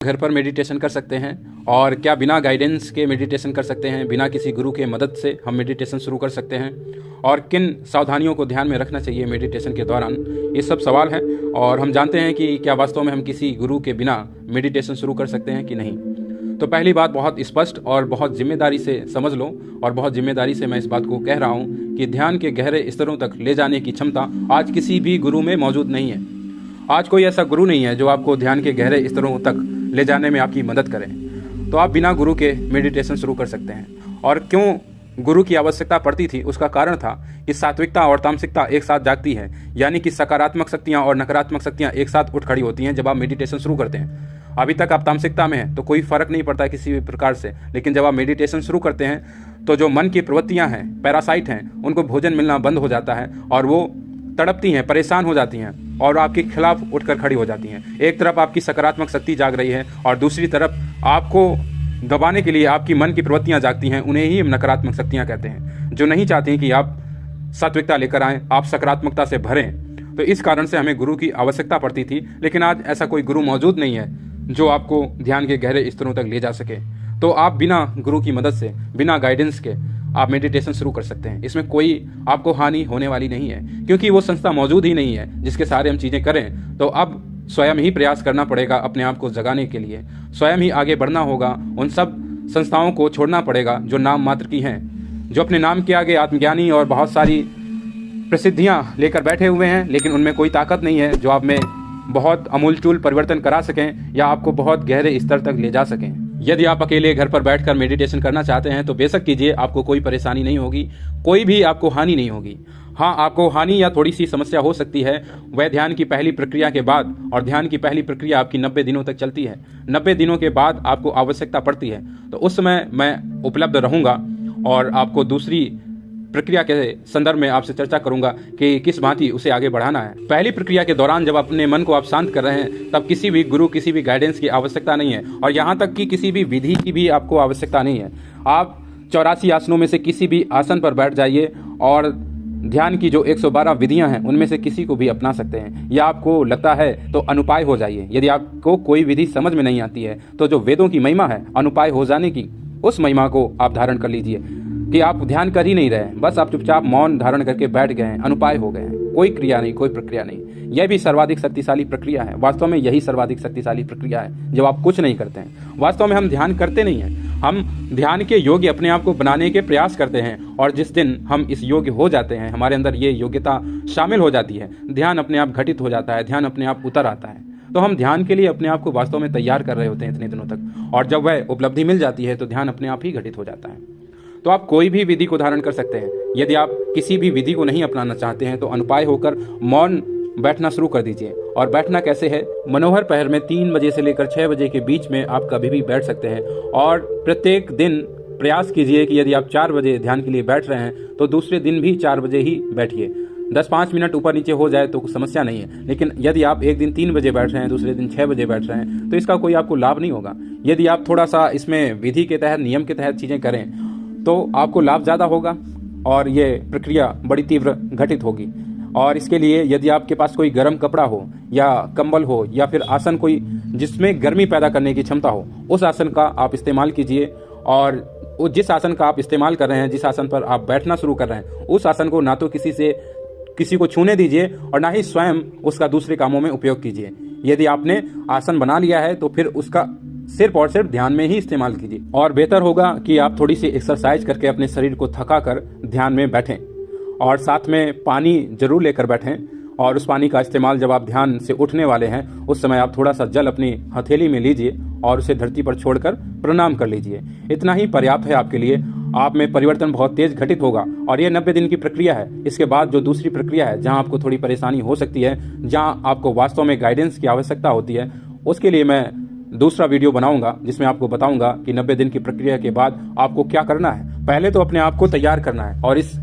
घर पर मेडिटेशन कर सकते हैं और क्या बिना गाइडेंस के मेडिटेशन कर सकते हैं, बिना किसी गुरु के मदद से हम मेडिटेशन शुरू कर सकते हैं और किन सावधानियों को ध्यान में रखना चाहिए मेडिटेशन के दौरान, ये सब सवाल हैं। और हम जानते हैं कि क्या वास्तव में हम किसी गुरु के बिना मेडिटेशन शुरू कर सकते हैं कि नहीं। तो पहली बात बहुत स्पष्ट और बहुत जिम्मेदारी से समझ लो, और बहुत जिम्मेदारी से मैं इस बात को कह रहा हूँ कि ध्यान के गहरे स्तरों तक ले जाने की क्षमता आज किसी भी गुरु में मौजूद नहीं है। आज कोई ऐसा गुरु नहीं है जो आपको ध्यान के गहरे स्तरों तक ले जाने में आपकी मदद करें। तो आप बिना गुरु के मेडिटेशन शुरू कर सकते हैं। और क्यों गुरु की आवश्यकता पड़ती थी, उसका कारण था कि सात्विकता और तामसिकता एक साथ जागती है, यानी कि सकारात्मक शक्तियाँ और नकारात्मक शक्तियाँ एक साथ उठ खड़ी होती हैं जब आप मेडिटेशन शुरू करते हैं। अभी तक आप तामसिकता में हैं तो कोई फर्क नहीं पड़ता किसी भी प्रकार से, लेकिन जब आप मेडिटेशन शुरू करते हैं तो जो मन की प्रवृत्तियाँ हैं, पैरासाइट हैं, उनको भोजन मिलना बंद हो जाता है और वो तड़पती हैं, परेशान हो जाती हैं और आपके खिलाफ उठकर खड़ी हो जाती हैं। एक तरफ आपकी सकारात्मक शक्ति जाग रही है और दूसरी तरफ आपको दबाने के लिए आपकी मन की प्रवृत्तियां जागती हैं। उन्हें ही नकारात्मक शक्तियां कहते हैं, जो नहीं चाहती कि आप सात्विकता लेकर आएँ, आप सकारात्मकता से भरें। तो इस कारण से हमें गुरु की आवश्यकता पड़ती थी, लेकिन आज ऐसा कोई गुरु मौजूद नहीं है जो आपको ध्यान के गहरे स्तरों तक ले जा सके। तो आप बिना गुरु की मदद से, बिना गाइडेंस के आप मेडिटेशन शुरू कर सकते हैं। इसमें कोई आपको हानि होने वाली नहीं है, क्योंकि वो संस्था मौजूद ही नहीं है जिसके सहारे हम चीज़ें करें। तो अब स्वयं ही प्रयास करना पड़ेगा अपने आप को जगाने के लिए, स्वयं ही आगे बढ़ना होगा। उन सब संस्थाओं को छोड़ना पड़ेगा जो नाम मात्र की हैं, जो अपने नाम के आगे आत्मज्ञानी और बहुत सारी प्रसिद्धियाँ लेकर बैठे हुए हैं, लेकिन उनमें कोई ताकत नहीं है जो आप में बहुत अमूलचूल परिवर्तन करा सकें या आपको बहुत गहरे स्तर तक ले जा सकें। यदि आप अकेले घर पर बैठकर मेडिटेशन करना चाहते हैं तो बेशक कीजिए, आपको कोई परेशानी नहीं होगी, कोई भी आपको हानि नहीं होगी। हाँ, आपको हानि या थोड़ी सी समस्या हो सकती है, वह ध्यान की पहली प्रक्रिया के बाद। और ध्यान की पहली प्रक्रिया आपकी 90 दिनों तक चलती है। 90 दिनों के बाद आपको आवश्यकता पड़ती है, तो उस समय मैं उपलब्ध रहूँगा और आपको दूसरी प्रक्रिया के संदर्भ में आपसे चर्चा करूंगा कि किस भांति उसे आगे बढ़ाना है। पहली प्रक्रिया के दौरान जब अपने मन को आप शांत कर रहे हैं, तब किसी भी गुरु, किसी भी गाइडेंस की आवश्यकता नहीं है, और यहाँ तक कि किसी भी विधि की भी आपको आवश्यकता नहीं है। आप 84 आसनों में से किसी भी आसन पर बैठ जाइए और ध्यान की जो 112 विधियां हैं उनमें से किसी को भी अपना सकते हैं। या आपको लगता है तो अनुपाय हो जाइए। यदि आपको कोई विधि समझ में नहीं आती है तो जो वेदों की महिमा है अनुपाय हो जाने की, उस महिमा को आप धारण कर लीजिए कि आप ध्यान कर ही नहीं रहे, बस आप चुपचाप मौन धारण करके बैठ गए हैं, अनुपाय हो गए हैं। कोई क्रिया नहीं, कोई प्रक्रिया नहीं। यह भी सर्वाधिक शक्तिशाली प्रक्रिया है। वास्तव में यही सर्वाधिक शक्तिशाली प्रक्रिया है जब आप कुछ नहीं करते हैं। वास्तव में हम ध्यान करते नहीं हैं, हम ध्यान के योग्य अपने आप को बनाने के प्रयास करते हैं, और जिस दिन हम इस योग्य हो जाते हैं, हमारे अंदर ये योग्यता शामिल हो जाती है, ध्यान अपने आप घटित हो जाता है, ध्यान अपने आप उतर आता है। तो हम ध्यान के लिए अपने आप को वास्तव में तैयार कर रहे होते हैं इतने दिनों तक, और जब वह उपलब्धि मिल जाती है तो ध्यान अपने आप ही घटित हो जाता है। तो आप कोई भी विधि को धारण कर सकते हैं। यदि आप किसी भी विधि को नहीं अपनाना चाहते हैं तो अनुपाय होकर मौन बैठना शुरू कर दीजिए। और बैठना कैसे है? मनोहर पहर में 3 बजे से लेकर 6 बजे के बीच में आप कभी भी बैठ सकते हैं। और प्रत्येक दिन प्रयास कीजिए कि यदि आप 4 बजे ध्यान के लिए बैठ रहे हैं तो दूसरे दिन भी 4 बजे ही बैठिए। 10-5 मिनट ऊपर नीचे हो जाए तो समस्या नहीं है, लेकिन यदि आप एक दिन 3 बजे बैठ रहे हैं, दूसरे दिन 6 बजे बैठ रहे हैं, तो इसका कोई आपको लाभ नहीं होगा। यदि आप थोड़ा सा इसमें विधि के तहत, नियम के तहत चीज़ें करें तो आपको लाभ ज़्यादा होगा और ये प्रक्रिया बड़ी तीव्र घटित होगी। और इसके लिए यदि आपके पास कोई गर्म कपड़ा हो या कंबल हो या फिर आसन कोई जिसमें गर्मी पैदा करने की क्षमता हो, उस आसन का आप इस्तेमाल कीजिए। और जिस आसन का आप इस्तेमाल कर रहे हैं, जिस आसन पर आप बैठना शुरू कर रहे हैं, उस आसन को ना तो किसी को छूने दीजिए और ना ही स्वयं उसका दूसरे कामों में उपयोग कीजिए। यदि आपने आसन बना लिया है तो फिर उसका सिर्फ और सिर्फ ध्यान में ही इस्तेमाल कीजिए। और बेहतर होगा कि आप थोड़ी सी एक्सरसाइज करके अपने शरीर को थका कर ध्यान में बैठें, और साथ में पानी जरूर लेकर बैठें। और उस पानी का इस्तेमाल जब आप ध्यान से उठने वाले हैं उस समय आप थोड़ा सा जल अपनी हथेली में लीजिए और उसे धरती पर छोड़कर प्रणाम कर लीजिए। इतना ही पर्याप्त है आपके लिए। आप में परिवर्तन बहुत तेज घटित होगा। और ये 90 दिन की प्रक्रिया है। इसके बाद जो दूसरी प्रक्रिया है, जहाँ आपको थोड़ी परेशानी हो सकती है, जहाँ आपको वास्तव में गाइडेंस की आवश्यकता होती है, उसके लिए मैं दूसरा वीडियो बनाऊंगा जिसमें आपको बताऊंगा कि 90 दिन की प्रक्रिया के बाद आपको क्या करना है। पहले तो अपने आप को तैयार करना है, और इस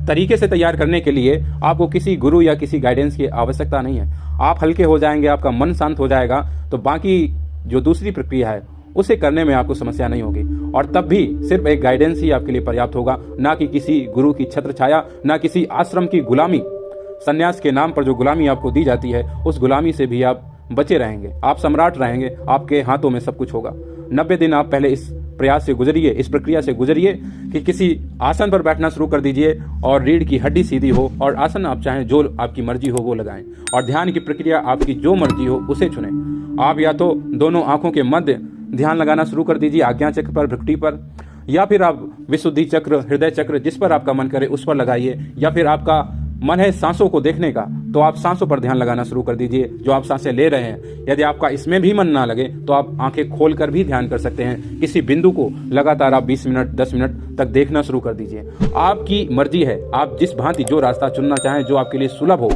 तरीके से तैयार करने के लिए आपको किसी गुरु या किसी गाइडेंस की आवश्यकता नहीं है। आप हल्के हो जाएंगे, आपका मन शांत हो जाएगा, तो बाकी जो दूसरी प्रक्रिया है उसे करने में आपको समस्या नहीं होगी। और तब भी सिर्फ एक गाइडेंस ही आपके लिए पर्याप्त होगा, ना कि किसी गुरु की छत्र छाया, ना किसी आश्रम की गुलामी। संन्यास के नाम पर जो गुलामी आपको दी जाती है, उस गुलामी से भी आप बचे रहेंगे, आप सम्राट रहेंगे, आपके हाथों में सब कुछ होगा। 90 दिन आप पहले इस प्रयास से गुजरिए, इस प्रक्रिया से गुजरिए कि किसी आसन पर बैठना शुरू कर दीजिए और रीढ़ की हड्डी सीधी हो, और आसन आप चाहें जो आपकी मर्जी हो वो लगाएं, और ध्यान की प्रक्रिया आपकी जो मर्जी हो उसे चुनें। आप या तो दोनों आंखों के मध्य ध्यान लगाना शुरू कर दीजिए, आज्ञा चक्र पर, भ्रुकुटी पर, या फिर आप विशुद्धि चक्र, हृदय चक्र, जिस पर आपका मन करे उस पर लगाइए। या फिर आपका मन है सांसों को देखने का, तो आप सांसों पर ध्यान लगाना शुरू कर दीजिए, जो आप सांसें ले रहे हैं। यदि आपका इसमें भी मन ना लगे तो आप आंखें खोलकर भी ध्यान कर सकते हैं। किसी बिंदु को लगातार आप 20 मिनट 10 मिनट तक देखना शुरू कर दीजिए। आपकी मर्जी है, आप जिस भांति जो रास्ता चुनना चाहें, जो आपके लिए सुलभ हो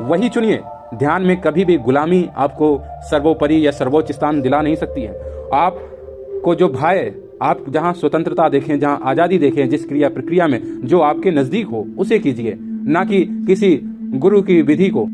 वही चुनिए। ध्यान में कभी भी गुलामी आपको सर्वोपरि या सर्वोच्च स्थान दिला नहीं सकती है। आपको जो भाए, आप जहां स्वतंत्रता देखें, जहां आज़ादी देखें, जिस क्रिया प्रक्रिया में जो आपके नज़दीक हो उसे कीजिए, ना कि किसी गुरु की विधि को।